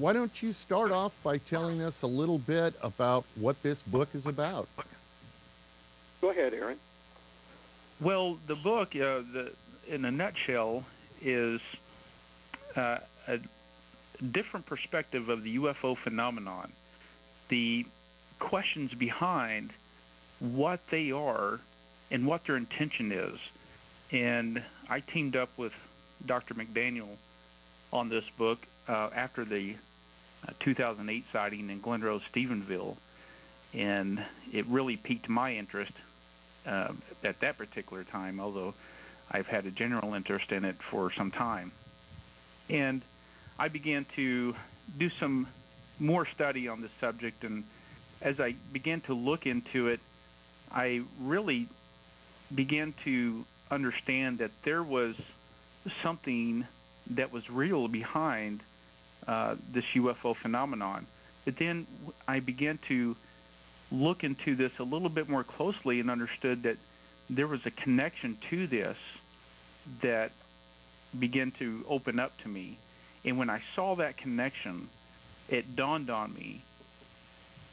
why don't you start off by telling us a little bit about what this book is about? Go ahead, Aaron. Well, the book, in a nutshell, is a different perspective of the UFO phenomenon, the questions behind what they are and what their intention is. And I teamed up with Dr. McDaniel on this book after the 2008 sighting in Glen Rose, Stephenville, and it really piqued my interest at that particular time, although I've had a general interest in it for some time. And I began to do some more study on this subject, and as I began to look into it, I really began to understand that there was something that was real behind this UFO phenomenon. But then I began to look into this a little bit more closely and understood that there was a connection to this that began to open up to me. And when I saw that connection, it dawned on me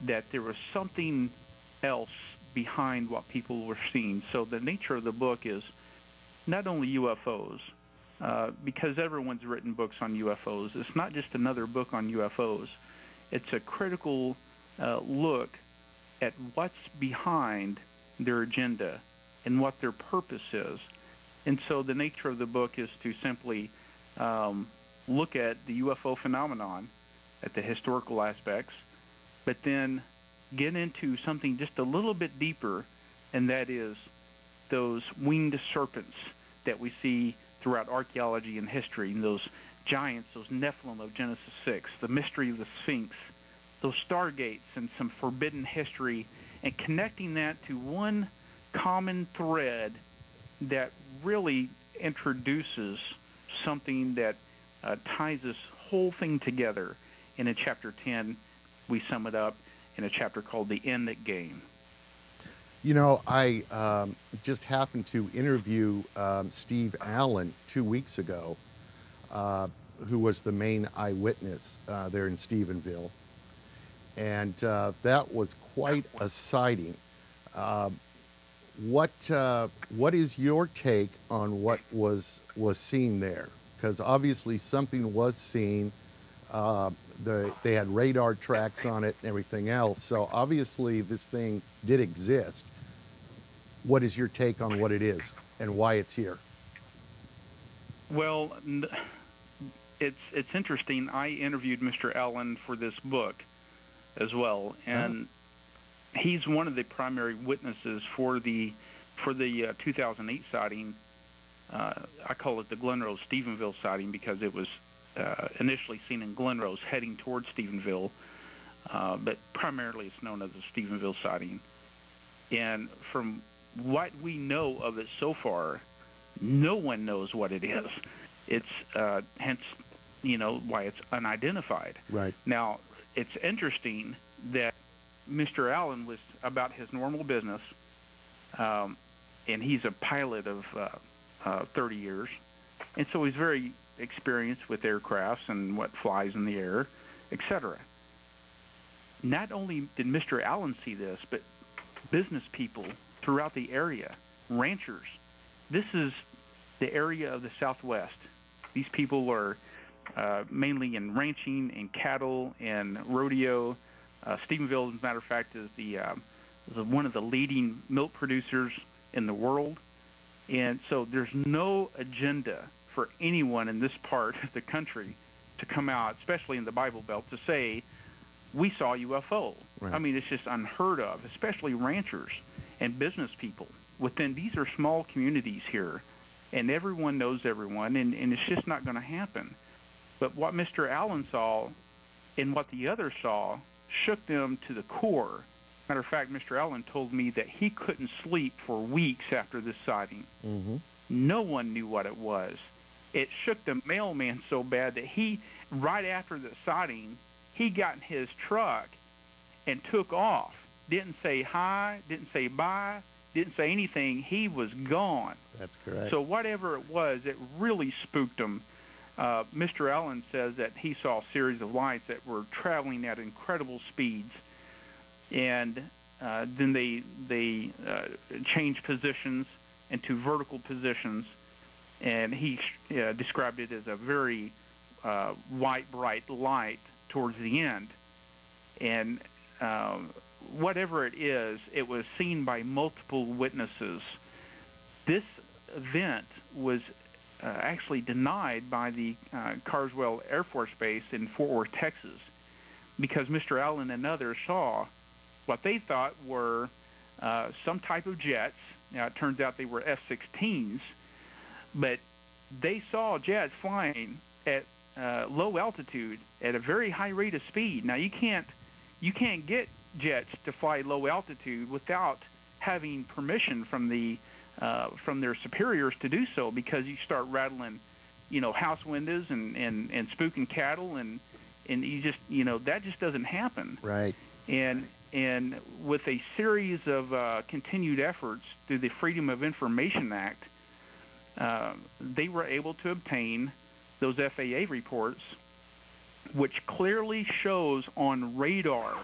that there was something else behind what people were seeing. So the nature of the book is not only UFOs, because everyone's written books on UFOs. It's not just another book on UFOs. It's a critical look at what's behind their agenda and what their purpose is. And so the nature of the book is to simply look at the UFO phenomenon, at the historical aspects, but then get into something just a little bit deeper, and that is those winged serpents that we see throughout archaeology and history, and those giants, those Nephilim of Genesis 6, the mystery of the Sphinx, those stargates and some forbidden history, and connecting that to one common thread that really introduces something that ties this whole thing together. And in Chapter 10, we sum it up in a chapter called The End Game. You know, I just happened to interview Steve Allen 2 weeks ago, who was the main eyewitness there in Stephenville. And that was quite a sighting. What is your take on what was seen there? Because obviously something was seen. They had radar tracks on it and everything else. So obviously this thing did exist. What is your take on what it is and why it's here? Well, it's interesting. I interviewed Mr. Allen for this book as well, and he's one of the primary witnesses for the 2008 sighting. I call it the Glen Rose Stephenville sighting because it was initially seen in Glen Rose heading towards Stephenville, but primarily it's known as the Stephenville sighting. And from what we know of it so far, no one knows what it is. It's hence, why it's unidentified. Right. Now, it's interesting that Mr. Allen was about his normal business, and he's a pilot of 30 years, and so he's very experienced with aircrafts and what flies in the air, etc. Not only did Mr. Allen see this, but business people throughout the area, ranchers. This is the area of the Southwest. These people are mainly in ranching and cattle and rodeo. Stephenville, as a matter of fact, is one of the leading milk producers in the world. And so there's no agenda for anyone in this part of the country to come out, especially in the Bible Belt, to say, we saw UFO. Right. I mean, it's just unheard of, especially ranchers and business people. These are small communities here, and everyone knows everyone, and it's just not going to happen. But what Mr. Allen saw and what the others saw shook them to the core. Matter of fact, Mr. Allen told me that he couldn't sleep for weeks after this sighting. Mm-hmm. No one knew what it was. It shook the mailman so bad that right after the sighting, he got in his truck and took off. Didn't say hi, didn't say bye, didn't say anything. He was gone. That's correct. So whatever it was, it really spooked him. Mr. Allen says that he saw a series of lights that were traveling at incredible speeds, and then they changed positions into vertical positions, and he described it as a very white, bright light towards the end. And whatever it is, it was seen by multiple witnesses. This event was actually denied by the Carswell Air Force Base in Fort Worth, Texas, because Mr. Allen and others saw what they thought were some type of jets. Now, it turns out they were F-16s, but they saw jets flying at low altitude at a very high rate of speed. Now, you can't get jets to fly low altitude without having permission from their superiors to do so, because you start rattling, house windows and spooking cattle, and you just, that just doesn't happen. Right. And with a series of continued efforts through the Freedom of Information Act, they were able to obtain those FAA reports, which clearly shows on radar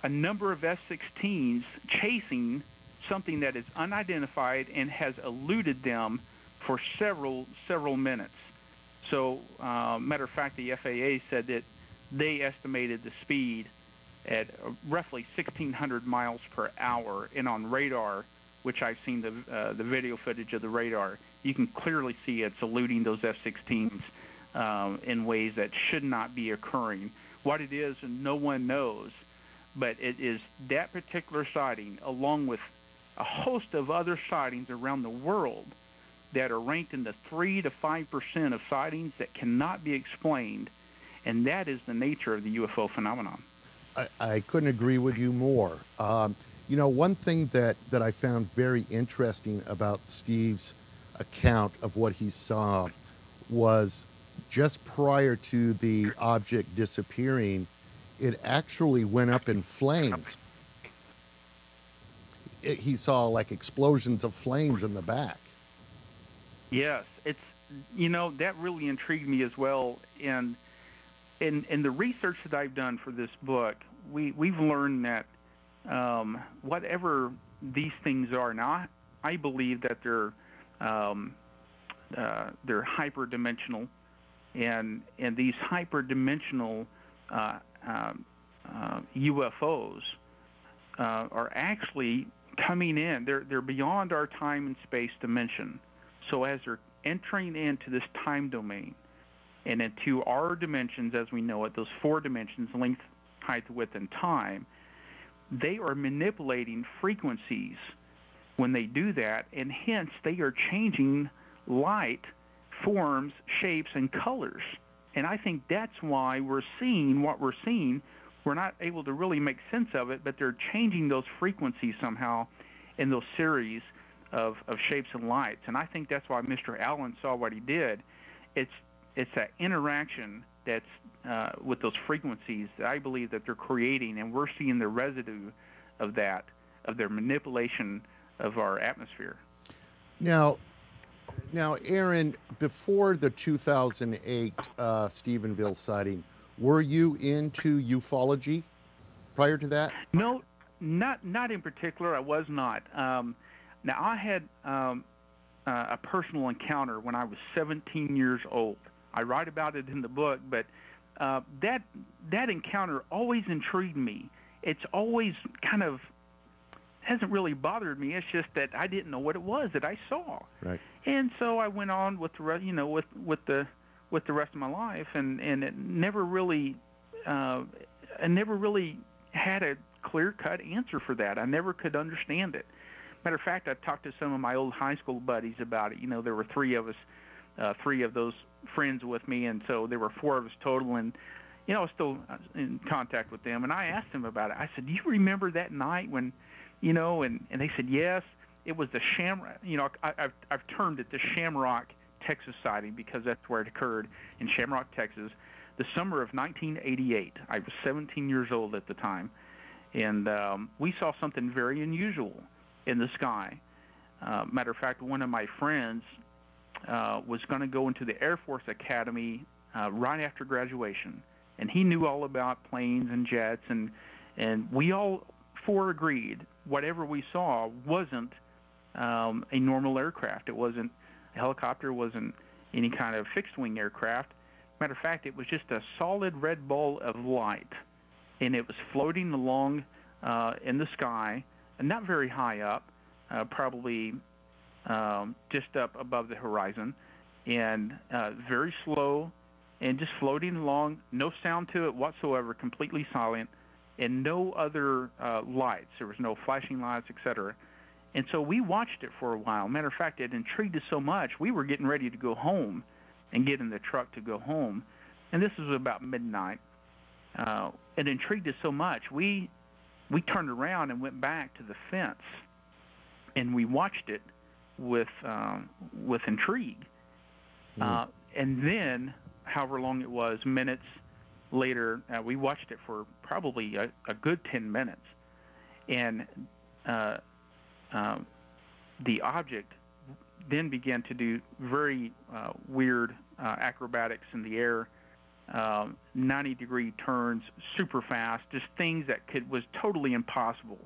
a number of F-16s chasing something that is unidentified and has eluded them for several minutes. So, matter of fact, the FAA said that they estimated the speed at roughly 1,600 miles per hour, and on radar, which I've seen the video footage of the radar, you can clearly see it's eluding those F-16s in ways that should not be occurring. What it is, no one knows, but it is that particular sighting, along with a host of other sightings around the world that are ranked in the 3 to 5% of sightings that cannot be explained, and that is the nature of the UFO phenomenon. I couldn't agree with you more. One thing that I found very interesting about Steve's account of what he saw was just prior to the object disappearing, it actually went up in flames. He saw like explosions of flames in the back. Yes, it's, that really intrigued me as well. And in the research that I've done for this book, we've learned that whatever these things are, now I believe that they're hyperdimensional, and these hyperdimensional UFOs are actually coming in. They're beyond our time and space dimension. So as they're entering into this time domain and into our dimensions as we know it, those 4 dimensions, length, height, width, and time, they are manipulating frequencies when they do that, and hence they are changing light, forms, shapes, and colors. And I think that's why we're seeing what we're seeing. We're not able to really make sense of it, but they're changing those frequencies somehow in those series of shapes and lights. And I think that's why Mr. Allen saw what he did. It's that interaction that's with those frequencies that I believe that they're creating, and we're seeing the residue of that, of their manipulation of our atmosphere. Now, Aaron, before the 2008 Stephenville sighting, were you into ufology prior to that? No, not in particular. I was not. Now, I had a personal encounter when I was 17 years old. I write about it in the book, but that encounter always intrigued me. It's always kind of hasn't really bothered me. It's just that I didn't know what it was that I saw. Right. And so I went on with the rest, with the rest of my life, and it never really, I never really had a clear-cut answer for that. I never could understand it. Matter of fact, I talked to some of my old high school buddies about it. There were 3 of us, 3 of those friends with me, and so there were 4 of us total, and I was still in contact with them. And I asked them about it. I said, "Do you remember that night when?" And they said, yes, it was the Shamrock. I've termed it the Shamrock, Texas sighting because that's where it occurred, in Shamrock, Texas, the summer of 1988. I was 17 years old at the time, and we saw something very unusual in the sky. Matter of fact, one of my friends was going to go into the Air Force Academy right after graduation, and he knew all about planes and jets, and we all four agreed whatever we saw wasn't a normal aircraft. It wasn't a helicopter, wasn't any kind of fixed-wing aircraft. Matter of fact, it was just a solid red ball of light, and it was floating along in the sky, and not very high up, probably just up above the horizon, and very slow, and just floating along, no sound to it whatsoever, completely silent, and no other lights. There was no flashing lights, etc. And so we watched it for a while. Matter of fact, it intrigued us so much, we were getting ready to go home and get in the truck to go home. And this was about midnight. It intrigued us so much, we turned around and went back to the fence, and we watched it with intrigue. And then, however long it was, minutes later, we watched it for probably a good 10 minutes. And the object then began to do very weird acrobatics in the air, 90-degree turns, super fast, just things that was totally impossible.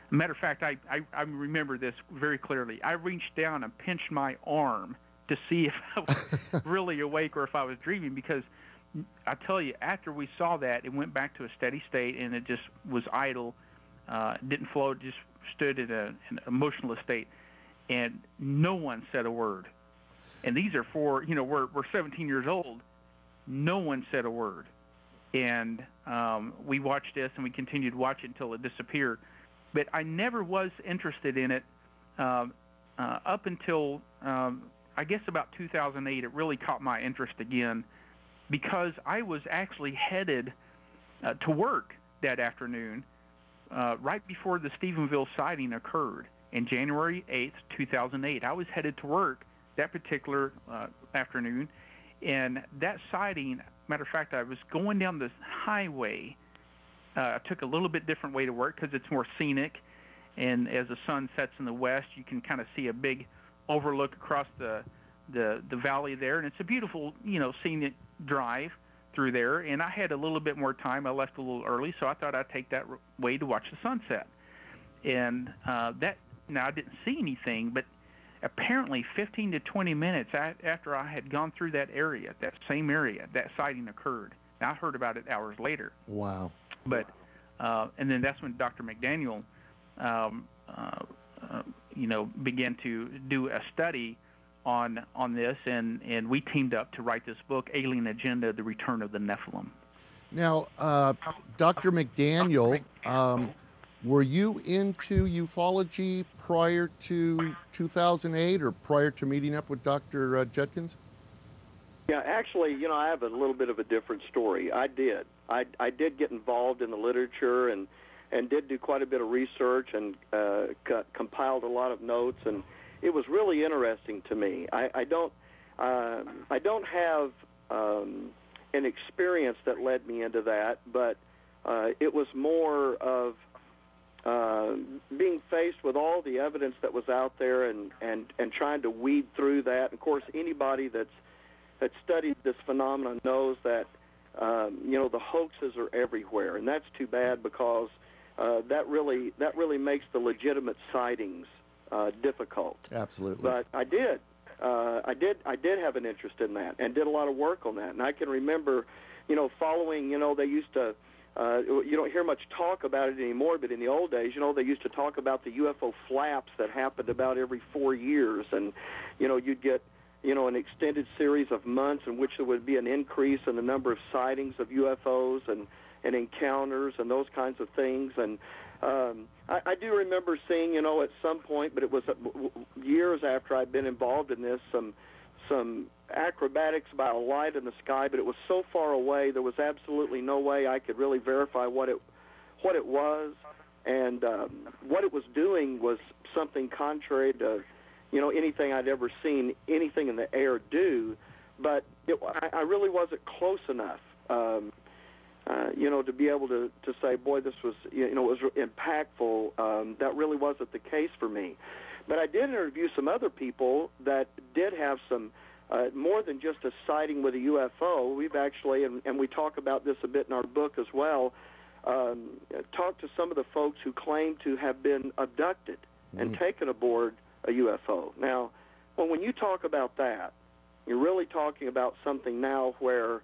Matter of fact, I remember this very clearly. I reached down and pinched my arm to see if I was really awake or if I was dreaming, because I tell you, after we saw that, it went back to a steady state, and it just was idle, didn't float, just stood in an emotionless state, and no one said a word. And these are we're 17 years old. No one said a word. And we watched this, and we continued to watch it until it disappeared. But I never was interested in it up until, I guess, about 2008. It really caught my interest again, because I was actually headed to work that afternoon right before the Stephenville sighting occurred. In January 8th, 2008, I was headed to work that particular afternoon, and that sighting, matter of fact, I was going down this highway. I took a little bit different way to work because it's more scenic, and as the sun sets in the west, you can kind of see a big overlook across the valley there, and it's a beautiful, scenic drive through there. And I had a little bit more time. I left a little early, so I thought I'd take that way to watch the sunset. And now I didn't see anything, but apparently 15 to 20 minutes after I had gone through that area, that same area, that sighting occurred. Now, I heard about it hours later. Wow. But and then that's when Dr. McDaniel, began to do a study on this, and we teamed up to write this book, Alien Agenda: The Return of the Nephilim. Now, Dr. McDaniel, were you into ufology prior to 2008 or prior to meeting up with Dr. Judkins? Yeah, actually, I have a little bit of a different story. I did get involved in the literature and did do quite a bit of research and compiled a lot of notes, and it was really interesting to me. I don't have an experience that led me into that, but it was more of being faced with all the evidence that was out there and trying to weed through that. Of course, anybody that's studied this phenomenon knows that the hoaxes are everywhere, and that's too bad, because that really makes the legitimate sightings difficult. Absolutely. But I did have an interest in that and did a lot of work on that. And I can remember, following, they used to, you don't hear much talk about it anymore, but in the old days, they used to talk about the UFO flaps that happened about every 4 years. And, you'd get, an extended series of months in which there would be an increase in the number of sightings of UFOs and encounters and those kinds of things. And I do remember seeing, at some point, but it was years after I'd been involved in this, some acrobatics by a light in the sky, but it was so far away there was absolutely no way I could really verify what it was, and what it was doing was something contrary to anything I'd ever seen anything in the air do. But I really wasn't close enough to be able to say, boy, this was, it was impactful. That really wasn't the case for me. But I did interview some other people that did have some more than just a sighting with a UFO. We've actually, and we talk about this a bit in our book as well, talked to some of the folks who claim to have been abducted and taken aboard a UFO. Now, well, when you talk about that, you're really talking about something now where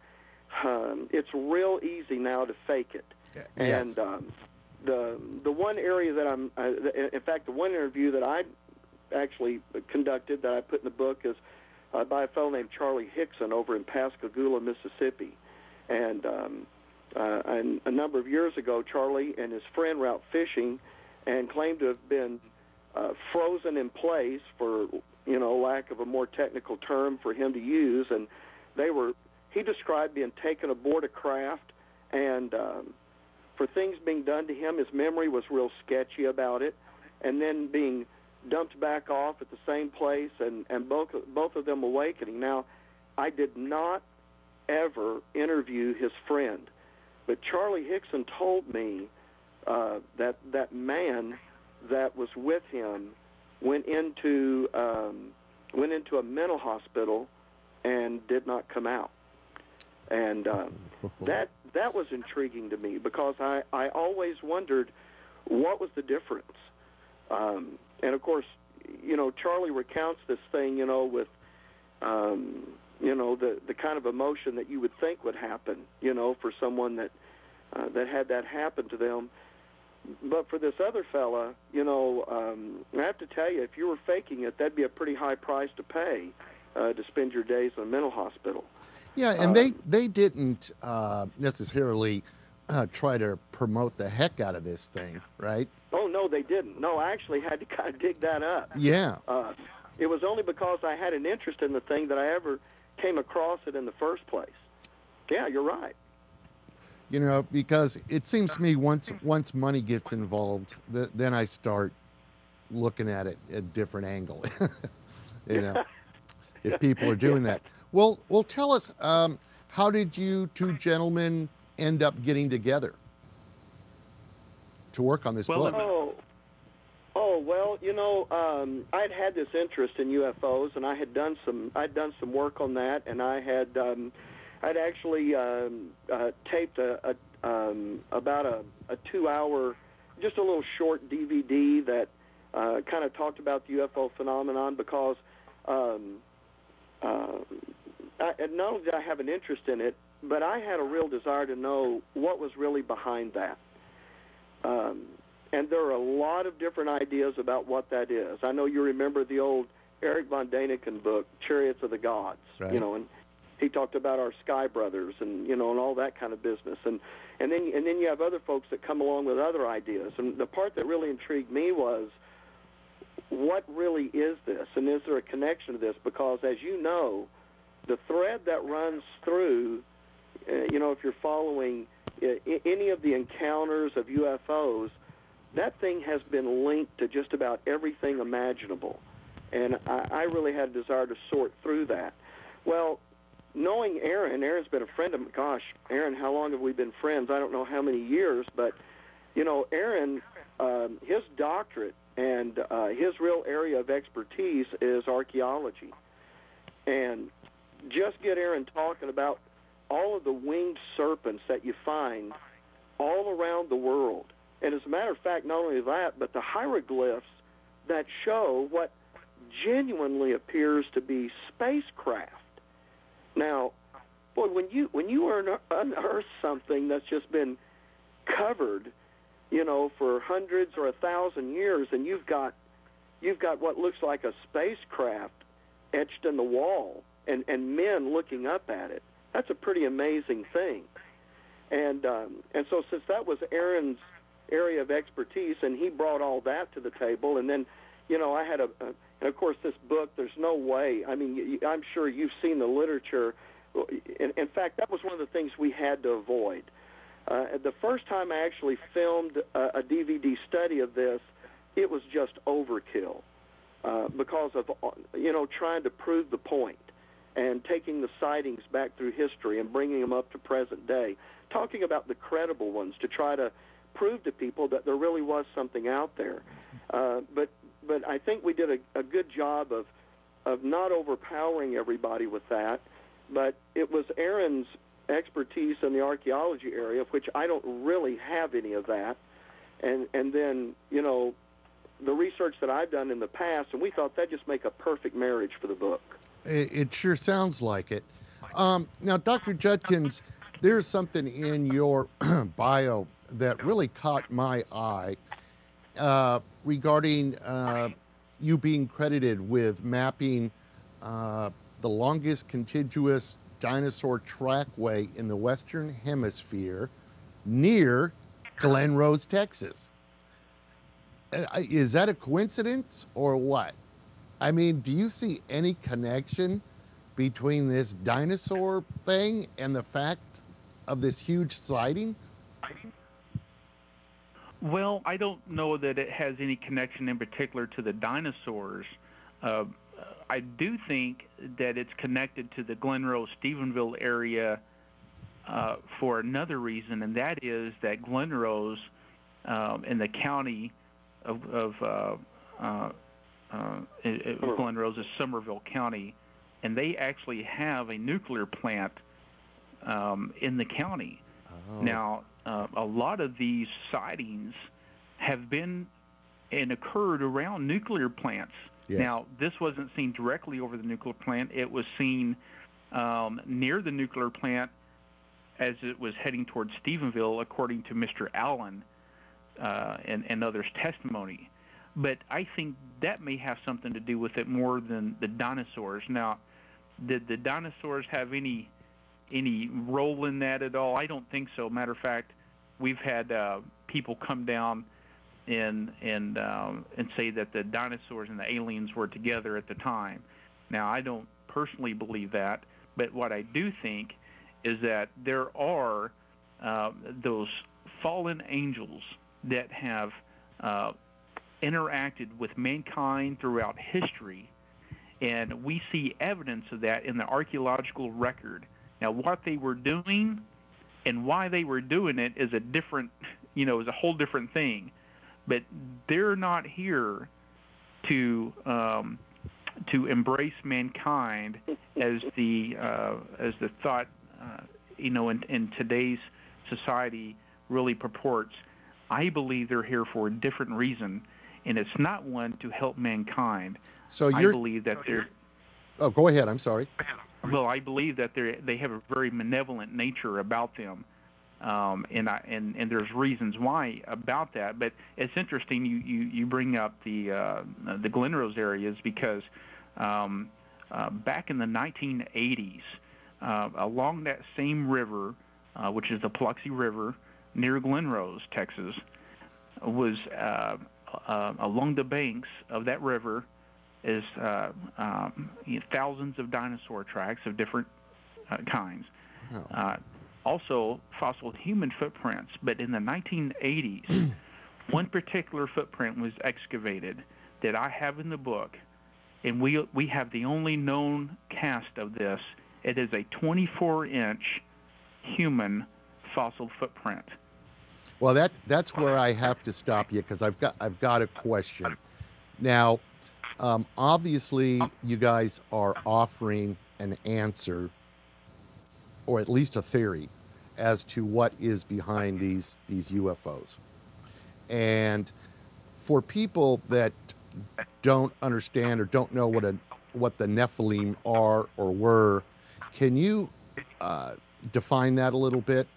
it's real easy now to fake it. Yes. And the one area that in fact, the one interview that I actually conducted that I put in the book is by a fellow named Charlie Hickson over in Pascagoula, Mississippi. And a number of years ago, Charlie and his friend were out fishing and claimed to have been frozen in place, for lack of a more technical term for him to use, and he described being taken aboard a craft, and for things being done to him, his memory was real sketchy about it, and then being dumped back off at the same place, and both of them awakening. Now, I did not ever interview his friend, but Charlie Hickson told me that man that was with him went into a mental hospital and did not come out. And that was intriguing to me, because I always wondered what was the difference. And of course, Charlie recounts this thing, with the kind of emotion that you would think would happen, for someone that had that happen to them. But for this other fella, I have to tell you, if you were faking it, that'd be a pretty high price to pay to spend your days in a mental hospital. Yeah, and they didn't necessarily try to promote the heck out of this thing, right? Oh, no, they didn't. No, I actually had to kind of dig that up. Yeah. It was only because I had an interest in the thing that I ever came across it in the first place. Yeah, you're right. Because it seems to me once money gets involved, then I start looking at it at a different angle. If people are doing that. Well, tell us, how did you two gentlemen end up getting together to work on this book? Well, I'd had this interest in UFOs, and I'd done some work on that, and I'd actually taped about a 2-hour, just a little short DVD that kind of talked about the UFO phenomenon, because not only did I have an interest in it, but I had a real desire to know what was really behind that. And there are a lot of different ideas about what that is. I know you remember the old Eric von Däniken book, Chariots of the Gods, right. And he talked about our Sky Brothers and and all that kind of business. And then you have other folks that come along with other ideas. And the part that really intrigued me was, what really is this? And is there a connection to this? Because, as you know, the thread that runs through, if you're following any of the encounters of UFOs, that thing has been linked to just about everything imaginable. And I really had a desire to sort through that. Well, knowing Aaron's been a friend of mine. Gosh, Aaron, how long have we been friends? I don't know how many years, but, Aaron, his doctorate and his real area of expertise is archaeology. And just get Aaron talking about all of the winged serpents that you find all around the world. And as a matter of fact, not only that, but the hieroglyphs that show what genuinely appears to be spacecraft. Now, boy, when you unearth something that's just been covered, for hundreds or 1,000 years, and you've got what looks like a spacecraft etched in the wall, and men looking up at it, that's a pretty amazing thing. And so since that was Aaron's area of expertise, and he brought all that to the table, and then, I had and of course this book, there's no way, I mean, I'm sure you've seen the literature. In fact, that was one of the things we had to avoid. The first time I actually filmed a DVD study of this, it was just overkill because of, trying to prove the point and taking the sightings back through history and bringing them up to present day, talking about the credible ones to try to prove to people that there really was something out there. But but I think we did a good job of not overpowering everybody with that. But it was Aaron's expertise in the archaeology area, of which I don't really have any of that, and then, you know, the research that I've done in the past, and we thought that'd just make a perfect marriage for the book. It sure sounds like it. Now, Dr. Judkins, there's something in your bio that really caught my eye regarding you being credited with mapping the longest contiguous dinosaur trackway in the Western Hemisphere near Glen Rose, Texas. Is that a coincidence or what? I mean, do you see any connection between this dinosaur thing and the fact of this huge sighting? Well, I don't know that it has any connection in particular to the dinosaurs. I do think that it's connected to the Glen Rose, Stephenville area for another reason, and that is that Glen Rose in the county of Glen Rose is Somerville County, and they actually have a nuclear plant in the county. Oh. Now, a lot of these sightings have been and occurred around nuclear plants. Yes. Now, this wasn't seen directly over the nuclear plant. It was seen near the nuclear plant as it was heading towards Stephenville, according to Mr. Allen and others' testimony. But I think that may have something to do with it more than the dinosaurs. Now, did the dinosaurs have any role in that at all? I don't think so. Matter of fact, we've had people come down and say that the dinosaurs and the aliens were together at the time. Now, I don't personally believe that, but what I do think is that there are those fallen angels that have interacted with mankind throughout history, and we see evidence of that in the archaeological record. Now, what they were doing and why they were doing it is a different, is a whole different thing. But they're not here to embrace mankind as the thought, in today's society really purports. I believe they're here for a different reason, and it's not one to help mankind. So I believe that they're. Oh, go ahead. I'm sorry. Well, I believe that they have a very malevolent nature about them, and there's reasons why about that. But it's interesting you bring up the Glen Rose areas because back in the 1980s, along that same river, which is the Paluxy River near Glen Rose, Texas, was along the banks of that river is thousands of dinosaur tracks of different kinds. Oh. Also, fossil human footprints. But in the 1980s, one particular footprint was excavated that I have in the book, and we have the only known cast of this. It is a 24-inch human fossil footprint. Well, that's where I have to stop you because I've got a question. Now, obviously, you guys are offering an answer, or at least a theory, as to what is behind these UFOs. And for people that don't understand or don't know what the Nephilim are or were, can you define that a little bit?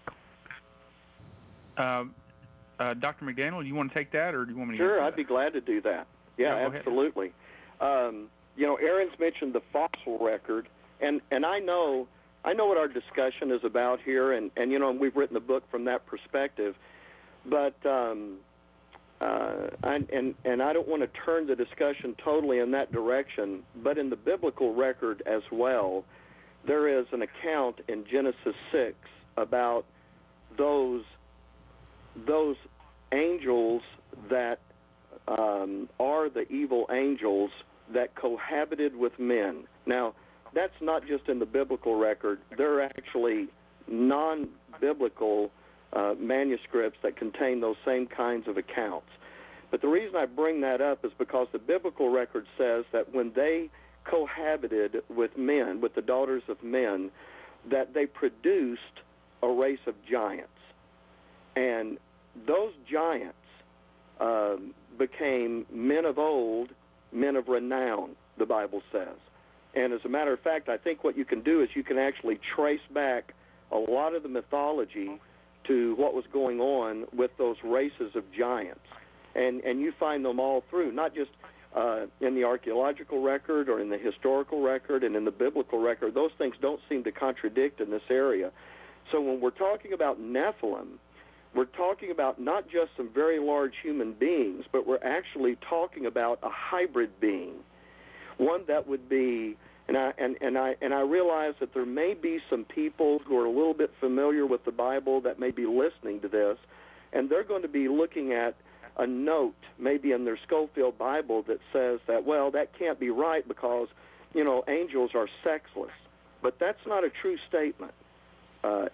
Dr. McDaniel, do you want to take that, or do you want me to? Sure, I'd be glad to do that. Yeah, absolutely. Aaron's mentioned the fossil record, and I know what our discussion is about here, and we've written the book from that perspective, but I don't want to turn the discussion totally in that direction, but in the biblical record as well, there is an account in Genesis 6 about those angels that are the evil angels that cohabited with men. Now, that's not just in the biblical record. There are actually non-biblical manuscripts that contain those same kinds of accounts. But the reason I bring that up is because the biblical record says that when they cohabited with men, with the daughters of men, that they produced a race of giants. And those giants became men of old, men of renown, the Bible says. And as a matter of fact, I think what you can do is you can actually trace back a lot of the mythology to what was going on with those races of giants. And you find them all through, not just in the archaeological record or in the historical record and in the biblical record. Those things don't seem to contradict in this area. So when we're talking about Nephilim, we're talking about not just some very large human beings, but we're actually talking about a hybrid being, one that would be, and I realize that there may be some people who are a little bit familiar with the Bible that may be listening to this, and they're going to be looking at a note maybe in their Schofield Bible that says that, well, that can't be right because, angels are sexless. But that's not a true statement.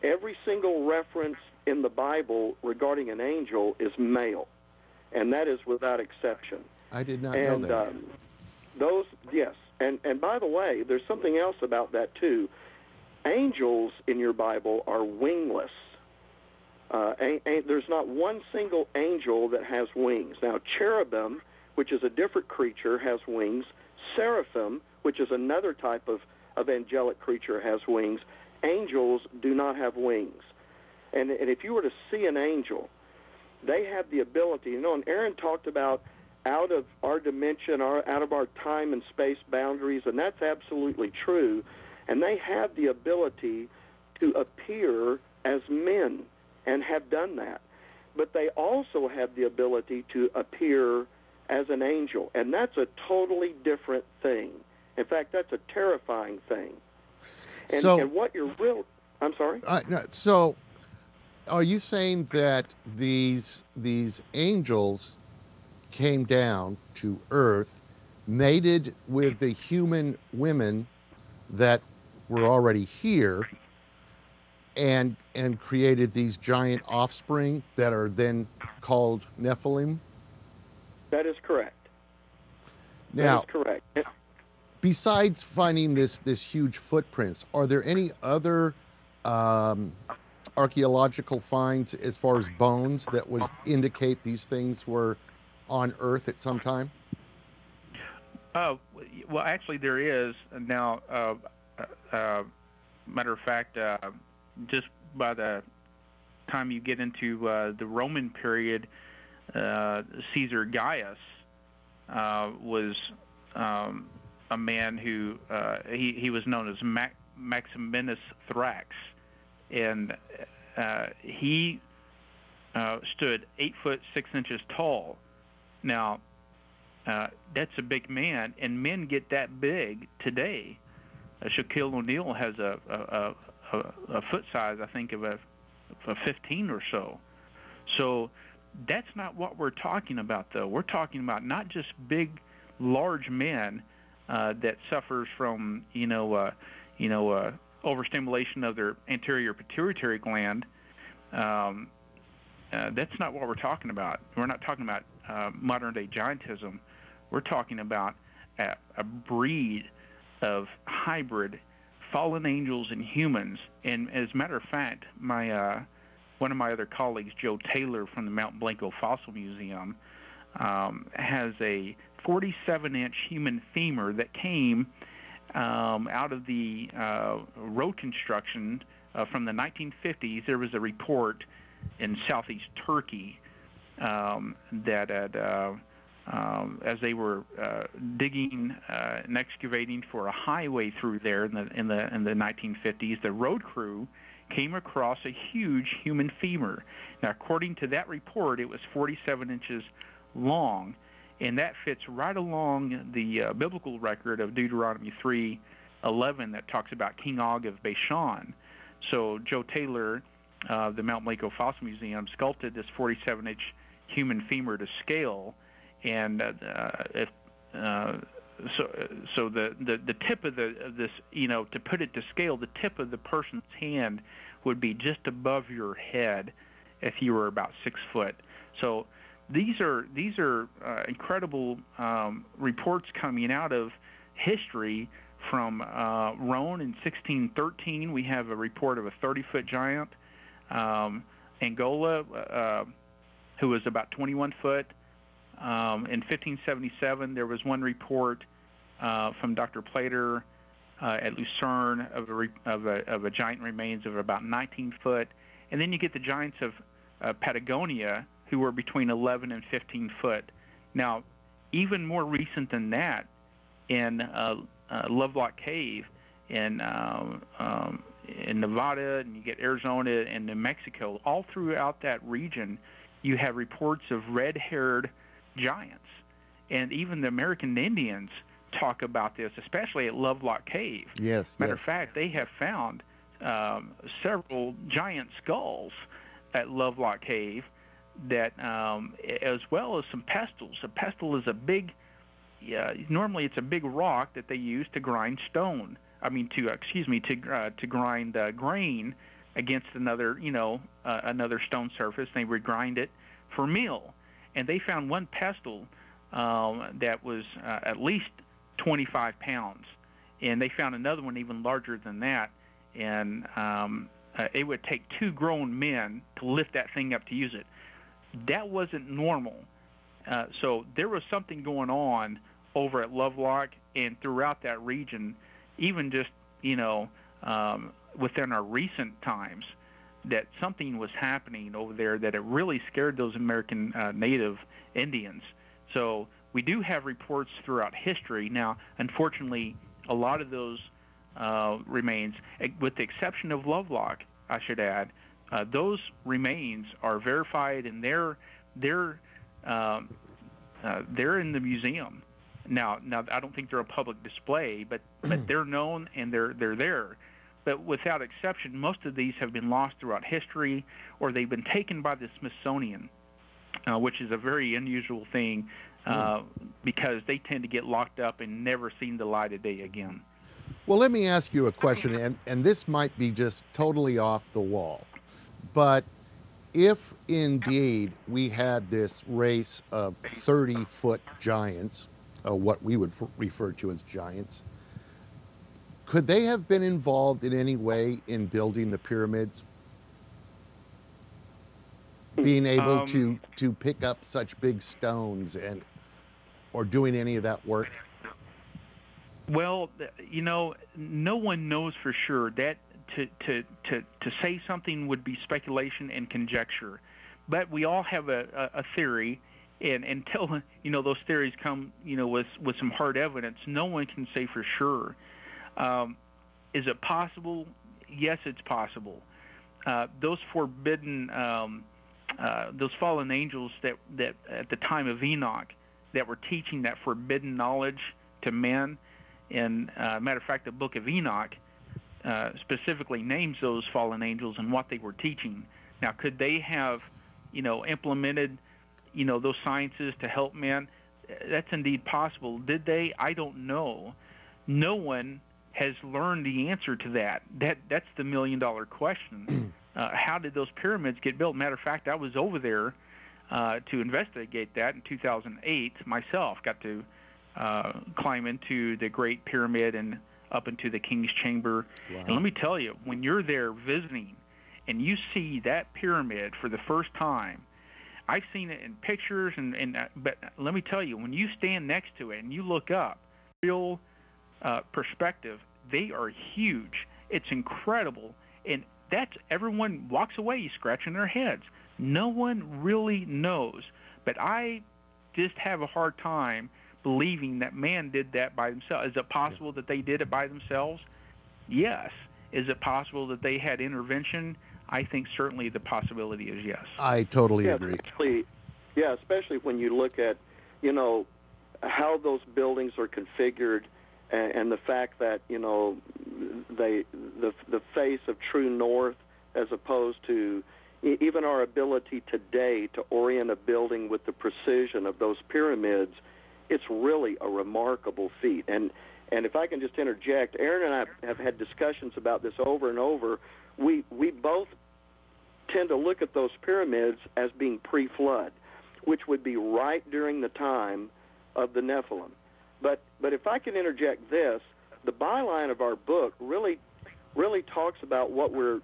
Every single reference in the Bible regarding an angel is male, and that is without exception. I did not know that. Yes. And by the way, there's something else about that, too. Angels in your Bible are wingless. There's not one single angel that has wings. Now, cherubim, which is a different creature, has wings. Seraphim, which is another type of angelic creature, has wings. Angels do not have wings. And if you were to see an angel, they have the ability, and Aaron talked about out of our dimension, out of our time and space boundaries, and that's absolutely true. And they have the ability to appear as men, and have done that. But they also have the ability to appear as an angel, and that's a totally different thing. In fact, that's a terrifying thing. And what you're I'm sorry? No, so are you saying that these angels came down to Earth, mated with the human women that were already here, and created these giant offspring that are then called Nephilim? That is correct. Now, that is correct. Besides finding this huge footprints, are there any other archaeological finds as far as bones that would indicate these things were on Earth at some time? Well, actually, there is now. Matter of fact, just by the time you get into the Roman period, Caesar Gaius was a man who he was known as Maximinus Thrax, and he stood 8 foot 6 inches tall. Now, that's a big man, and men get that big today. Shaquille O'Neal has a foot size, I think, of a 15 or so. So that's not what we're talking about, though. We're talking about not just big, large men that suffers from, overstimulation of their anterior pituitary gland. That's not what we're talking about. We're not talking about modern-day giantism. We're talking about a breed of hybrid fallen angels and humans. And as a matter of fact, one of my other colleagues, Joe Taylor from the Mount Blanco Fossil Museum, has a 47-inch human femur that came out of the road construction from the 1950s. There was a report in southeast Turkey that had as they were digging and excavating for a highway through there in the 1950s, the road crew came across a huge human femur. Now, according to that report, it was 47 inches long, and that fits right along the biblical record of Deuteronomy 3:11 that talks about King Og of Bashan. So Joe Taylor, the Mount Blanco Fossil Museum, sculpted this 47-inch human femur to scale. And so the tip of this, to put it to scale, the tip of the person's hand would be just above your head if you were about 6 foot. So these are incredible reports coming out of history. From Rome in 1613, we have a report of a 30-foot giant. Angola, who was about 21 foot. In 1577, there was one report from Dr. Plater at Lucerne of a giant remains of about 19 foot. And then you get the giants of Patagonia, who were between 11 and 15 foot. Now, even more recent than that, in Lovelock Cave in Nevada, and you get Arizona and New Mexico, all throughout that region, you have reports of red-haired giants. And even the American Indians talk about this, especially at Lovelock Cave. Yes. Matter of fact, they have found several giant skulls at Lovelock Cave, that as well as some pestles. A pestle is a big, normally it's a big rock that they use to grind stone. I mean, to grind grain against another, another stone surface. They would grind it for meal, and they found one pestle that was at least 25 pounds, and they found another one even larger than that, and it would take 2 grown men to lift that thing up to use it. That wasn't normal. So there was something going on over at Lovelock and throughout that region, even just, within our recent times, that something was happening over there that it really scared those American native Indians. So we do have reports throughout history. Now, unfortunately, a lot of those remains, with the exception of Lovelock, I should add, those remains are verified, and they're in the museum. Now I don't think they're a public display, but they're known and they're there. But without exception, most of these have been lost throughout history, or they've been taken by the Smithsonian, which is a very unusual thing, because they tend to get locked up and never seen the light of day again. Well, let me ask you a question, and this might be just totally off the wall, but if indeed we had this race of 30-foot giants, what we would refer to as giants, could they have been involved in any way in building the pyramids? Being able to pick up such big stones or doing any of that work? Well, no one knows for sure. That to say something would be speculation and conjecture. But we all have a theory, and until those theories come with some hard evidence, no one can say for sure. Is it possible? Yes, it's possible. Those forbidden, those fallen angels that at the time of Enoch, that were teaching that forbidden knowledge to men. And matter of fact, the book of Enoch specifically names those fallen angels and what they were teaching. Now, could they have, implemented, those sciences to help men? That's indeed possible. Did they? I don't know. No one has learned the answer to that. That's the million-dollar question. How did those pyramids get built? Matter of fact, I was over there to investigate that in 2008 myself. Got to climb into the Great Pyramid and up into the King's Chamber. Wow. And let me tell you, when you're there visiting and you see that pyramid for the first time, I've seen it in pictures, but let me tell you, when you stand next to it and you look up, real perspective, they are huge. It's incredible. And everyone walks away scratching their heads. No one really knows. But I just have a hard time believing that man did that by themselves. Is it possible that they did it by themselves? Yes. Is it possible that they had intervention? I think certainly the possibility is yes. I totally agree. Especially when you look at, how those buildings are configured, and the fact that, the face of true north, as opposed to even our ability today to orient a building with the precision of those pyramids. It's really a remarkable feat. And if I can just interject, Aaron and I have had discussions about this over and over. We both tend to look at those pyramids as being pre-flood. which would be right during the time of the Nephilim. But if I can interject this, the byline of our book really talks about what we're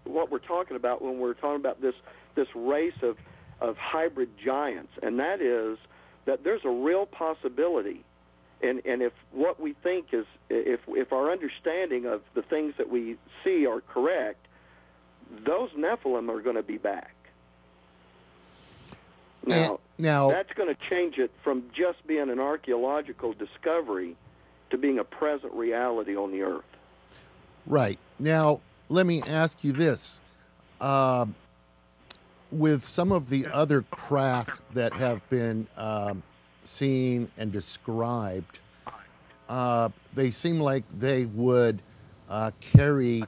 talking about when we're talking about this race of hybrid giants, and that is that there's a real possibility, and if what we think is, if our understanding of the things that we see are correct, those Nephilim are going to be back. Now that's going to change it from just being an archaeological discovery to being a present reality on the earth. Right. Now, let me ask you this. With some of the other craft that have been seen and described, they seem like they would carry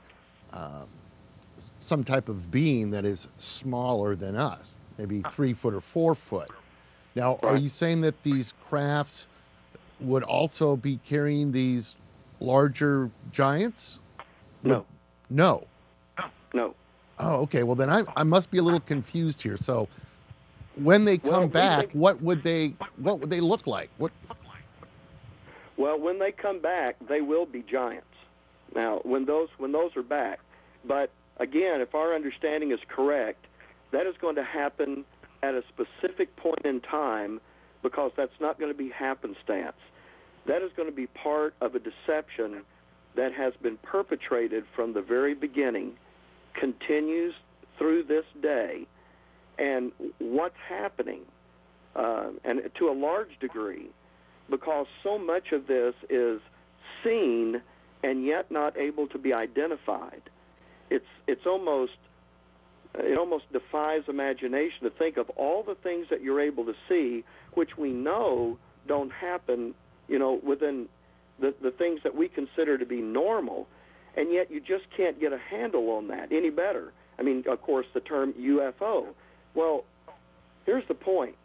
some type of being that is smaller than us, maybe 3 foot or 4 foot. Now, are you saying that these crafts would also be carrying these larger giants? No. No. No. Oh, okay. Well, then I must be a little confused here. So, when they come back, what would they look like? Well, when they come back, they will be giants. Now, when those are back, but again, if our understanding is correct, that is going to happen at a specific point in time, because that's not going to be happenstance. That is going to be part of a deception that has been perpetrated from the very beginning, continues through this day, and what's happening, and to a large degree, because so much of this is seen and yet not able to be identified. It almost defies imagination to think of all the things that you're able to see, which we know don't happen, within the things that we consider to be normal, and yet you just can't get a handle on that any better. I mean, of course, the term UFO. Well, here's the point.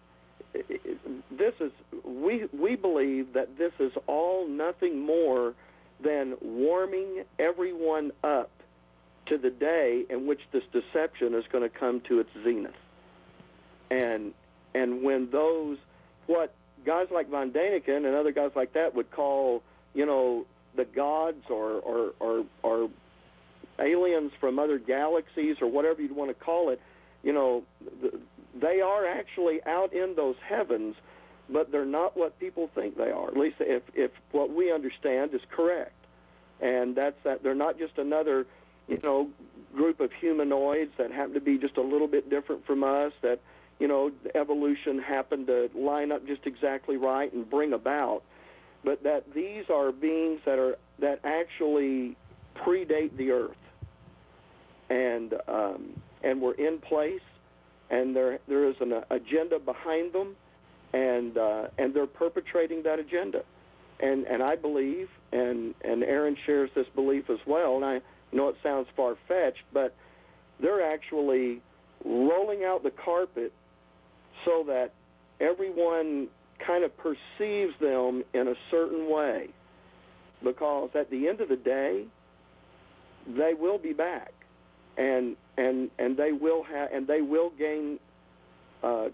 We believe that this is all nothing more than warming everyone up to the day in which this deception is going to come to its zenith. And when what guys like Von Daniken and other guys like that would call, the gods or aliens from other galaxies or whatever you'd want to call it, they are actually out in those heavens, but they're not what people think they are, at least if what we understand is correct. And that's that they're not just another, group of humanoids that happen to be just a little bit different from us, that, evolution happened to line up just exactly right and bring about, but that these are beings that actually predate the earth, and we're in place, and there is an agenda behind them, and they're perpetrating that agenda, and I believe, and Aaron shares this belief as well, and I know it sounds far-fetched, but they're actually rolling out the carpet so that everyone kind of perceives them in a certain way, because at the end of the day, they will be back, and they will gain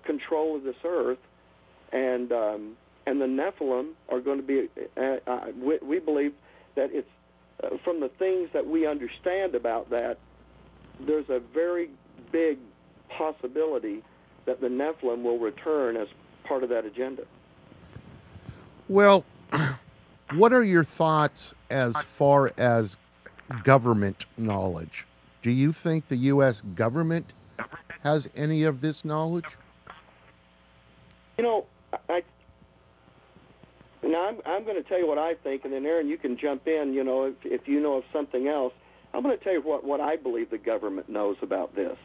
control of this earth, and the Nephilim are going to be. We believe that it's from the things that we understand about that. There's a very big possibility that the Nephilim will return as part of that agenda. Well, what are your thoughts as far as government knowledge? Do you think the U.S. government has any of this knowledge? I'm going to tell you what I think, and then Aaron, you can jump in, if you know of something else. I'm going to tell you what I believe the government knows about this.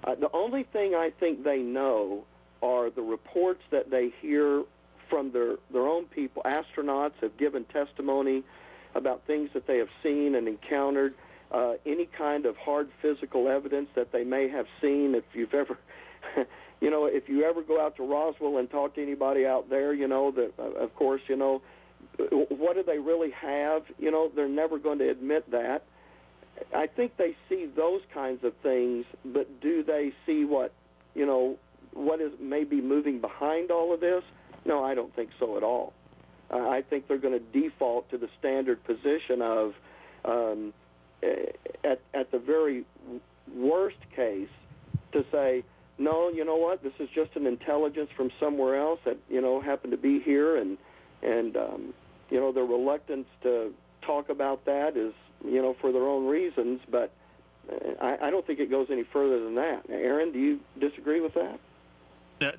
The only thing I think they know are the reports that they hear from their own people. Astronauts have given testimony about things that they have seen and encountered, any kind of hard physical evidence that they may have seen. If you've ever, if you ever go out to Roswell and talk to anybody out there, that, of course, what do they really have? They're never going to admit that. I think they see those kinds of things, but do they see what, what is maybe moving behind all of this? No, I don't think so at all. I think they're going to default to the standard position of, at the very worst case, to say, no, you know what, this is just an intelligence from somewhere else that, happened to be here, and the reluctance to talk about that is, for their own reasons, but I don't think it goes any further than that. Aaron, do you disagree with that?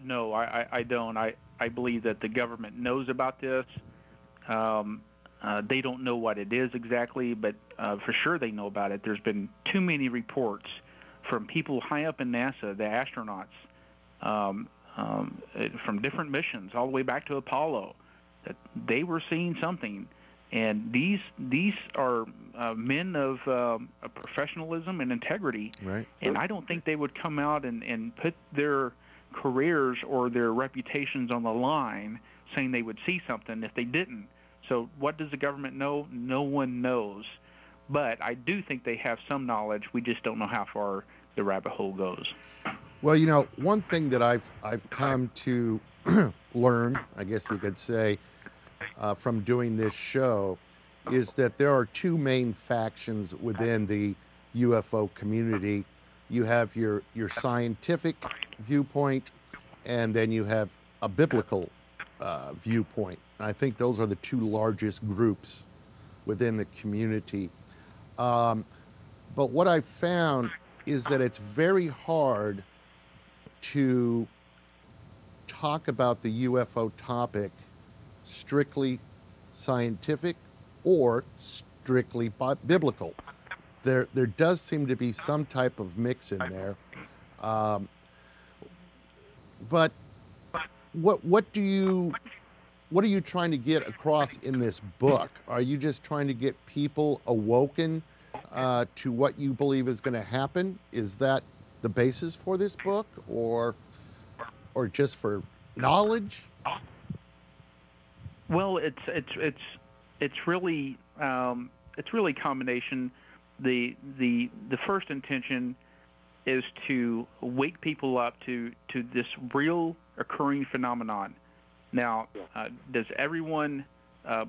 No, I don't. I believe that the government knows about this. They don't know what it is exactly, but for sure they know about it. There's been too many reports from people high up in NASA, the astronauts, from different missions all the way back to Apollo, that they were seeing something. And these are men of professionalism and integrity, right. And I don't think they would come out and put their careers or their reputations on the line saying they would see something if they didn't. So what does the government know? No one knows. But I do think they have some knowledge. We just don't know how far the rabbit hole goes. Well, one thing that I've come to learn, I guess you could say, from doing this show, is that there are two main factions within the UFO community. You have your scientific viewpoint, and then you have a biblical viewpoint. I think those are the two largest groups within the community. But what I've found is that it's very hard to talk about the UFO topic strictly scientific or strictly biblical. There does seem to be some type of mix in there. But what are you trying to get across in this book? Are you just trying to get people awoken to what you believe is going to happen? Is that the basis for this book, or just for knowledge? Well, it's really a combination. The first intention is to wake people up to this real occurring phenomenon. Now, does everyone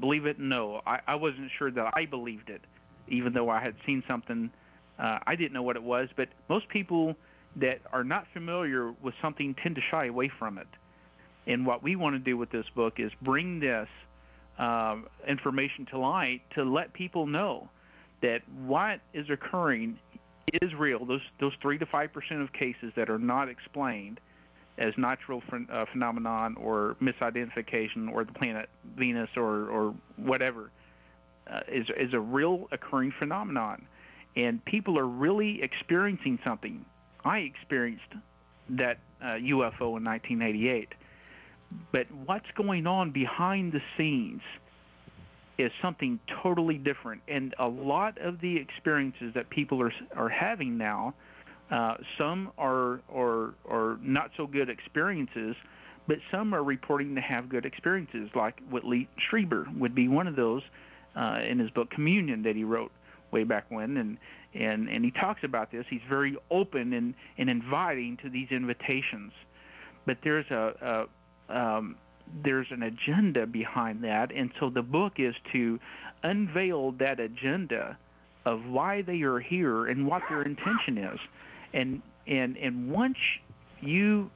believe it? No. I wasn't sure that I believed it, even though I had seen something. I didn't know what it was, but most people that are not familiar with something tend to shy away from it. And what we want to do with this book is bring this information to light to let people know that what is occurring is real. Those 3 to 5% of cases that are not explained as natural phenomenon or misidentification or the planet Venus or whatever is a real occurring phenomenon. And people are really experiencing something. I experienced that UFO in 1988. But what's going on behind the scenes is something totally different. And a lot of the experiences that people are having now, some are not so good experiences, but some are reporting to have good experiences, like Whitley Strieber would be one of those in his book Communion that he wrote way back when. And he talks about this. He's very open and inviting to these invitations. But there's there's an agenda behind that, and so the book is to unveil that agenda of why they are here and what their intention is. And once you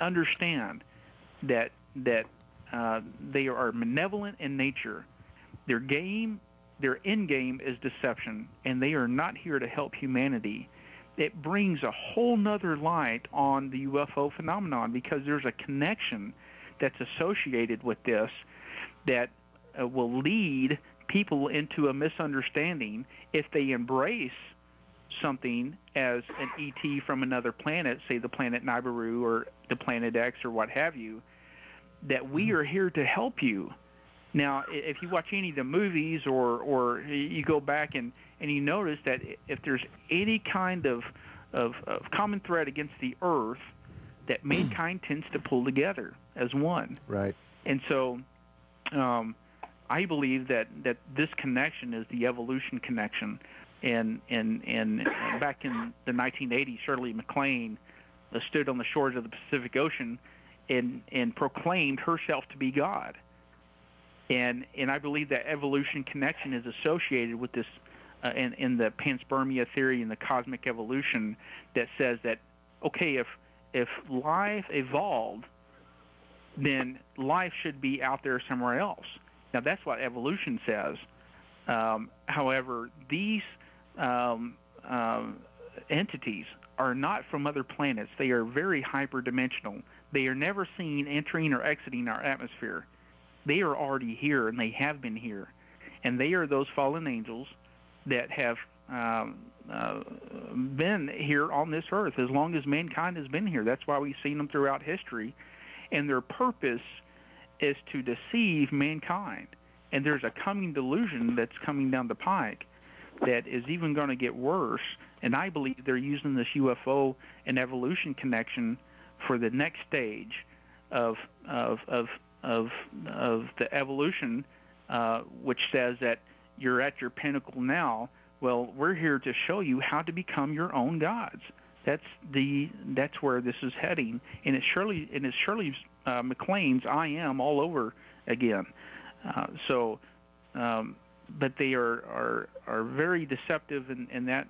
understand that they are malevolent in nature, their end game is deception, and they are not here to help humanity, it brings a whole nother light on the UFO phenomenon, because there's a connection that's associated with this that will lead people into a misunderstanding if they embrace something as an ET from another planet, say the planet Nibiru or the planet X or what have you, that we are here to help you. Now, if you watch any of the movies or you go back and you notice that if there's any kind of common thread against the Earth, that mankind tends to pull together as one. Right. And so I believe that this connection is the evolution connection. And back in the 1980s, Shirley MacLaine stood on the shores of the Pacific Ocean and proclaimed herself to be God. And I believe that evolution connection is associated with this in the panspermia theory and the cosmic evolution that says that, okay, if life evolved, then life should be out there somewhere else. Now, that's what evolution says. However, these entities are not from other planets. They are very hyperdimensional. They are never seen entering or exiting our atmosphere. They are already here, and they have been here. And they are those fallen angels that have been here on this earth as long as mankind has been here. That's why we've seen them throughout history. And their purpose is to deceive mankind. And there's a coming delusion that's coming down the pike that is even going to get worse. And I believe they're using this UFO and evolution connection for the next stage of the evolution, which says that you're at your pinnacle now. Well, we're here to show you how to become your own gods. That's where this is heading, and it's Shirley MacLaine's "I Am" all over again. But they are very deceptive in that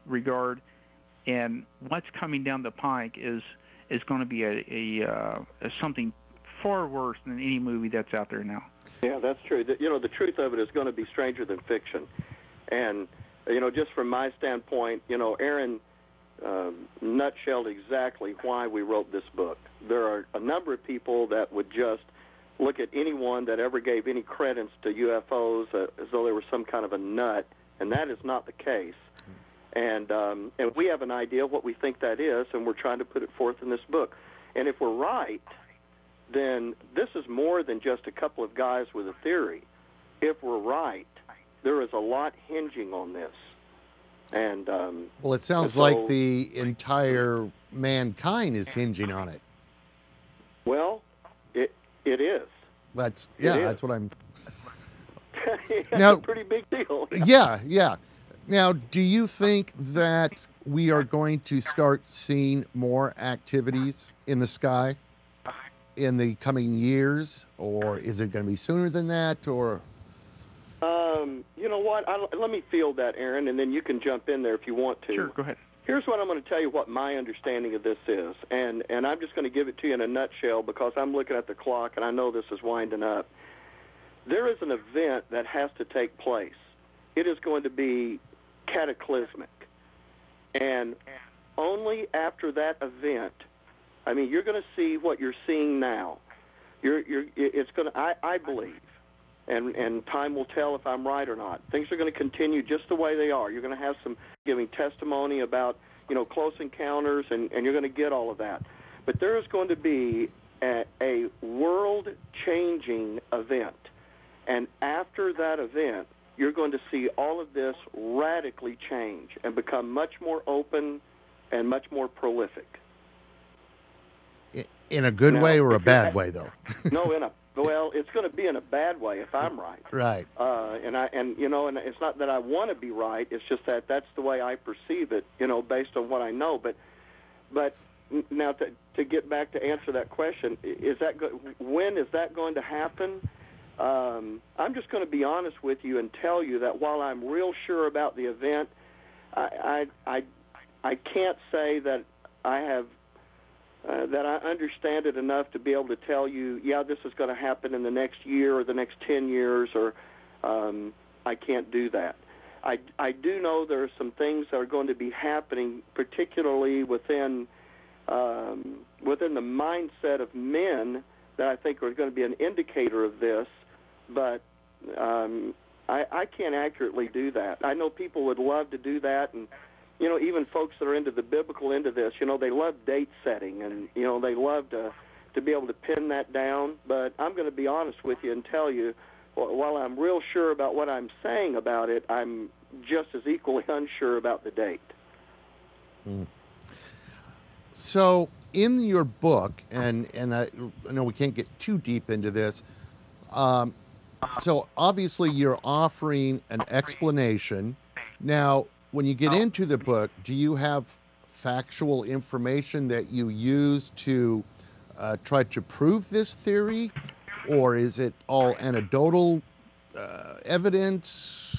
regard, and what's coming down the pike is going to be a something far worse than any movie that's out there now. Yeah, that's true. The truth of it is going to be stranger than fiction, and just from my standpoint, Aaron nutshelled exactly why we wrote this book. There are a number of people that would just look at anyone that ever gave any credence to UFOs as though they were some kind of a nut, and that is not the case. And we have an idea of what we think that is, and we're trying to put it forth in this book. And if we're right, then this is more than just a couple of guys with a theory. If we're right, there is a lot hinging on this. And well, it sounds like the entire mankind is hinging on it. Well, it is. That's what I'm. That's now, a pretty big deal. Yeah. Now, do you think that we are going to start seeing more activities in the sky in the coming years, or is it going to be sooner than that, or? You know what? Let me field that, Aaron, and then you can jump in there if you want to. Sure, go ahead. Here's what I'm going to tell you what my understanding of this is, and I'm just going to give it to you in a nutshell because I'm looking at the clock and I know this is winding up. There is an event that has to take place. It is going to be cataclysmic, and only after that event, I mean, you're going to see what you're seeing now. It's going to, I believe, and time will tell if I'm right or not. Things are going to continue just the way they are. You're going to have some giving testimony about, close encounters, and you're going to get all of that. But there is going to be a world-changing event, and after that event, you're going to see all of this radically change and become much more open and much more prolific. In a good way or a bad way, though? No, well, it's going to be in a bad way if I'm right. Right. And it's not that I want to be right. It's just that that's the way I perceive it, based on what I know. But now to get back to answer that question, when is that going to happen? I'm just going to be honest with you and tell you that while I'm real sure about the event, I can't say that I have. That I understand it enough to be able to tell you, yeah, this is going to happen in the next year or the next 10 years, or I can't do that. I do know there are some things that are going to be happening, particularly within the mindset of men, that I think are going to be an indicator of this, but I can't accurately do that. I know people would love to do that, and even folks that are into the biblical end of this, they love date setting, and, they love to be able to pin that down. But I'm going to be honest with you and tell you, while I'm real sure about what I'm saying about it, I'm just as equally unsure about the date. So in your book, and I know we can't get too deep into this, so obviously you're offering an explanation. Now, when you get into the book, do you have factual information that you use to try to prove this theory, or is it all anecdotal evidence,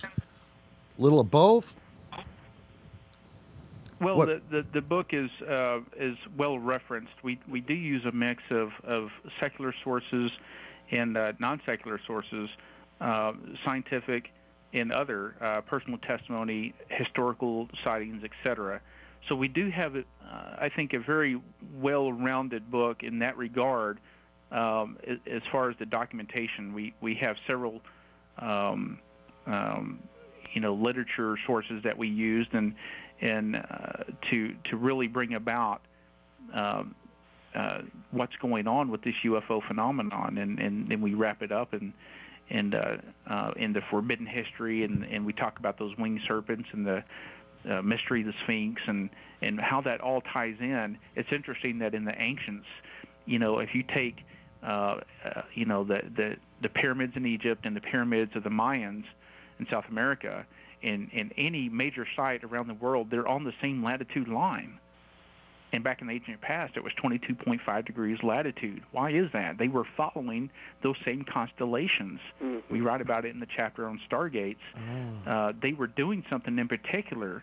little of both? Well, the book is well referenced. We do use a mix of secular sources and non-secular sources, scientific and other personal testimony, historical sightings, etc. So we do have, I think, a very well-rounded book in that regard. As far as the documentation, we have several, literature sources that we used and to really bring about what's going on with this UFO phenomenon, and we wrap it up in the forbidden history, and we talk about those winged serpents and the mystery of the Sphinx and how that all ties in. It's interesting that in the ancients, if you take the pyramids in Egypt and the pyramids of the Mayans in South America, and any major site around the world, they're on the same latitude line. And back in the ancient past, it was 22.5 degrees latitude. Why is that? They were following those same constellations. Mm-hmm. We write about it in the chapter on Stargates. They were doing something in particular,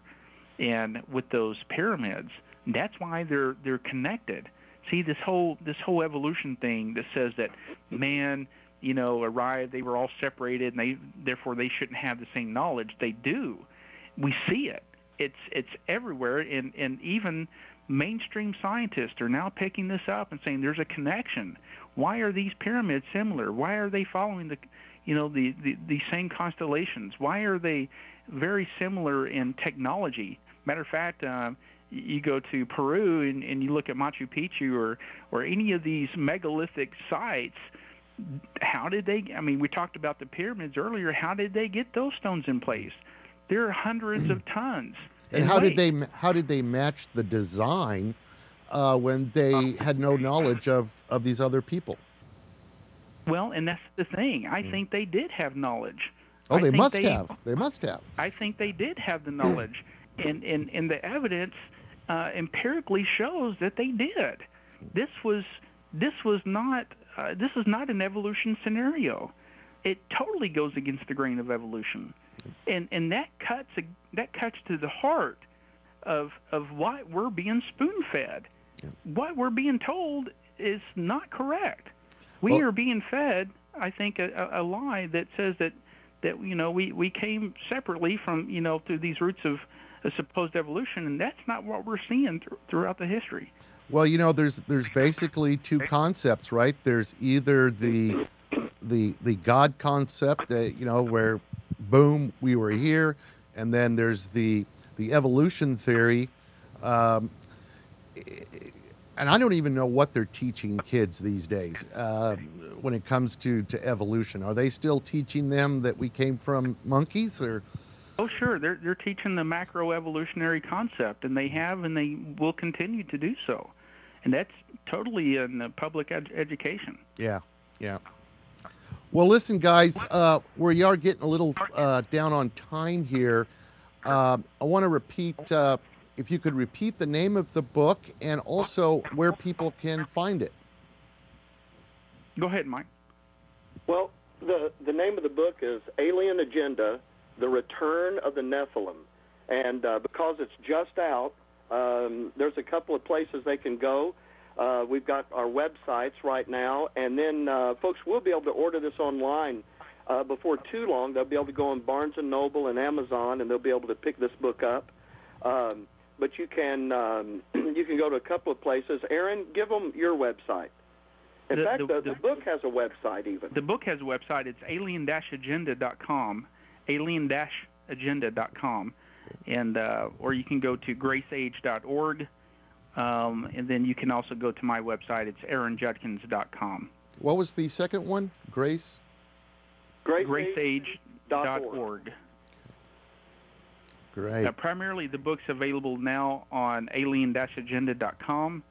and with those pyramids, that's why they're connected. See, this whole evolution thing that says that man, arrived, they were all separated, and therefore they shouldn't have the same knowledge. They do. We see it. It's everywhere, and even mainstream scientists are now picking this up and saying there's a connection. Why are these pyramids similar? Why are they following the same constellations? Why are they very similar in technology? Matter of fact, you go to Peru and you look at Machu Picchu or any of these megalithic sites. How did they? I mean, we talked about the pyramids earlier. How did they get those stones in place? There are hundreds of tons. And how did they match the design when they had no knowledge of these other people? Well, and that's the thing. I think they did have knowledge. Oh, they must have. They must have. I think they did have the knowledge, and the evidence empirically shows that they did. This is not an evolution scenario. It totally goes against the grain of evolution, and that cuts to the heart of why we're being spoon-fed. Yeah. What we're being told is not correct. We are being fed, I think, a lie that says that we came separately from through these roots of a supposed evolution, and that's not what we're seeing throughout the history. Well, there's basically two concepts, right? There's either the God concept, where boom, we were here, and then there's the evolution theory, and I don't even know what they're teaching kids these days when it comes to evolution. Are they still teaching them that we came from monkeys, or? Oh, sure. They're teaching the macroevolutionary concept, and they have, and they will continue to do so. And that's totally in public education. Yeah. Well, listen, guys, we are getting a little down on time here. I want to repeat, if you could repeat the name of the book and also where people can find it. Go ahead, Mike. Well, the name of the book is Alien Agenda, The Return of the Nephilim. And because it's just out, there's a couple of places they can go. We've got our websites right now, and then folks will be able to order this online before too long. They'll be able to go on Barnes & Noble and Amazon, and they'll be able to pick this book up. But you can go to a couple of places. Aaron, give them your website. In fact, the book has a website even. The book has a website. It's alien-agenda.com, alien-agenda.com, and or you can go to graceage.org, and then you can also go to my website. It's aaronjudkins.com. What was the second one? Grace? Graceage.org. Great. Primarily, the book's available now on alien-agenda.com,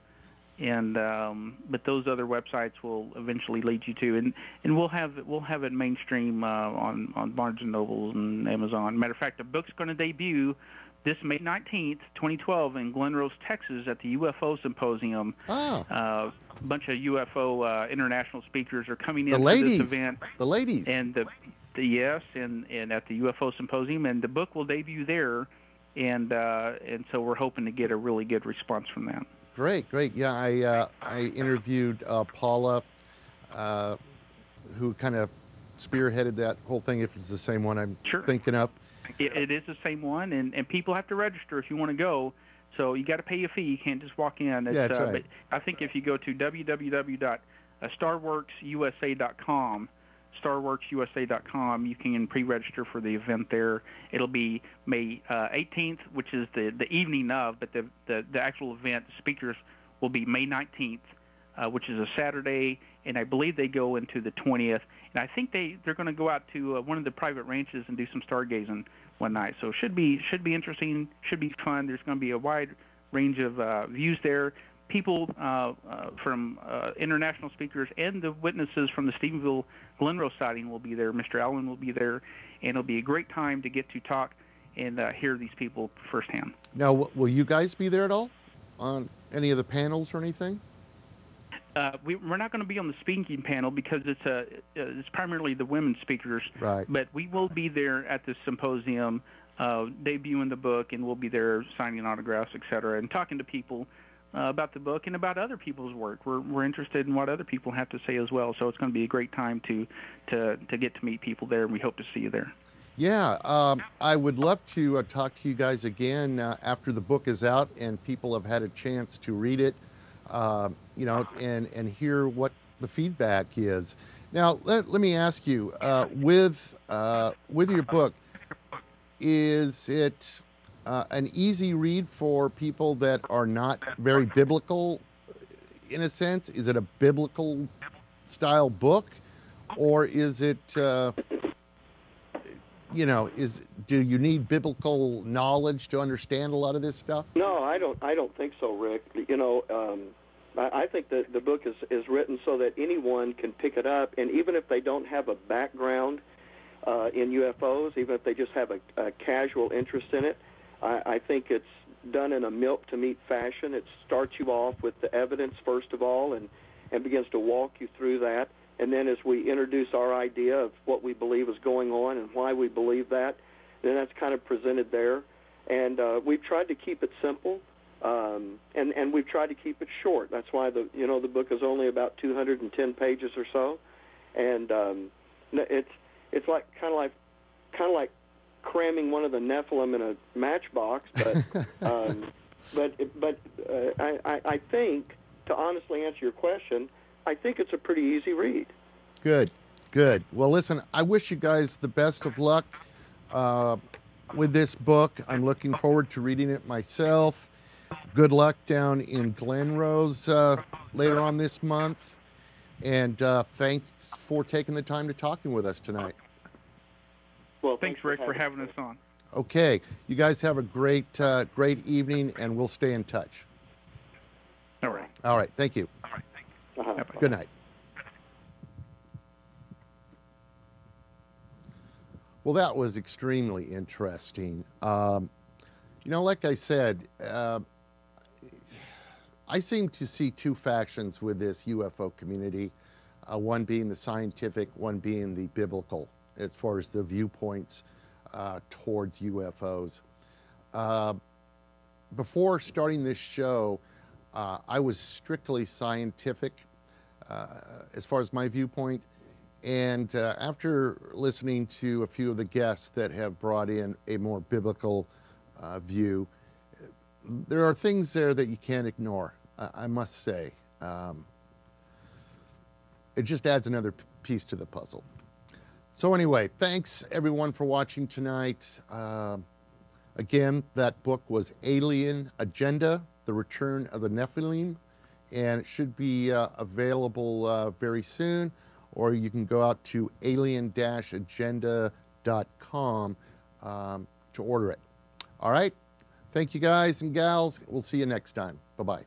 and but those other websites will eventually lead you to, and we'll have it mainstream on Barnes & Noble and Amazon. Matter of fact, the book's going to debut this May 19th, 2012, in Glen Rose, Texas, at the UFO Symposium. Oh. A bunch of UFO international speakers are coming in The to ladies. this event. The ladies. And yes, and at the UFO Symposium, and the book will debut there, and so we're hoping to get a really good response from that. Great, great. Yeah, I interviewed Paula, who kind of spearheaded that whole thing, if it's the same one I'm thinking of. It is the same one, and people have to register if you want to go. So you got to pay a fee. You can't just walk in. That's right. But I think if you go to www.starworksusa.com, starworksusa.com, you can pre-register for the event there. It'll be May 18th, which is the evening of, but the actual event, the speakers will be May 19th, which is a Saturday, and I believe they go into the 20th. And I think they're going to go out to one of the private ranches and do some stargazing one night. So it should be interesting, should be fun. There's going to be a wide range of views there. People from international speakers and the witnesses from the Stephenville Glen Rose sighting will be there. Mr. Allen will be there, and it'll be a great time to get to talk and hear these people firsthand. Now, will you guys be there at all on any of the panels or anything? We're not going to be on the speaking panel because it's primarily the women speakers. Right. But we will be there at the symposium, debuting the book, and we'll be there signing autographs, etc., and talking to people about the book and about other people's work. We're interested in what other people have to say as well. So it's going to be a great time to get to meet people there, and we hope to see you there. Yeah, I would love to talk to you guys again after the book is out and people have had a chance to read it. You know, and hear what the feedback is. Now, let me ask you, with your book, is it an easy read for people that are not very biblical, in a sense? Is it a biblical style book, or is it, you know, do you need biblical knowledge to understand a lot of this stuff? No, I don't think so, Rick. You know, I think that the book is written so that anyone can pick it up, and even if they don't have a background in UFOs, even if they just have a casual interest in it, I think it's done in a milk-to-meat fashion. It starts you off with the evidence, first of all, and begins to walk you through that. And then as we introduce our idea of what we believe is going on and why we believe that, then that's kind of presented there. And we've tried to keep it simple, and we've tried to keep it short. That's why the book is only about 210 pages or so, and it's like kind of like cramming one of the Nephilim in a matchbox. But I think, to honestly answer your question, I think it's a pretty easy read. Good, good. Well, listen, I wish you guys the best of luck with this book. I'm looking forward to reading it myself. Good luck down in Glen Rose later on this month. And thanks for taking the time to talking with us tonight. Well, thanks, Rick, for having us on. Okay. You guys have a great evening, and we'll stay in touch. All right. All right. Thank you. All right. Good night. Well, that was extremely interesting. You know, like I said, I seem to see two factions with this UFO community, one being the scientific, one being the biblical, as far as the viewpoints towards UFOs. Before starting this show, I was strictly scientific as far as my viewpoint. And after listening to a few of the guests that have brought in a more biblical view, there are things there that you can't ignore, I must say. It just adds another piece to the puzzle. So anyway, thanks everyone for watching tonight. Again, that book was Alien Agenda, The Return of the Nephilim, and it should be available very soon, or you can go out to alien-agenda.com to order it. All right? Thank you guys and gals. We'll see you next time. Bye-bye.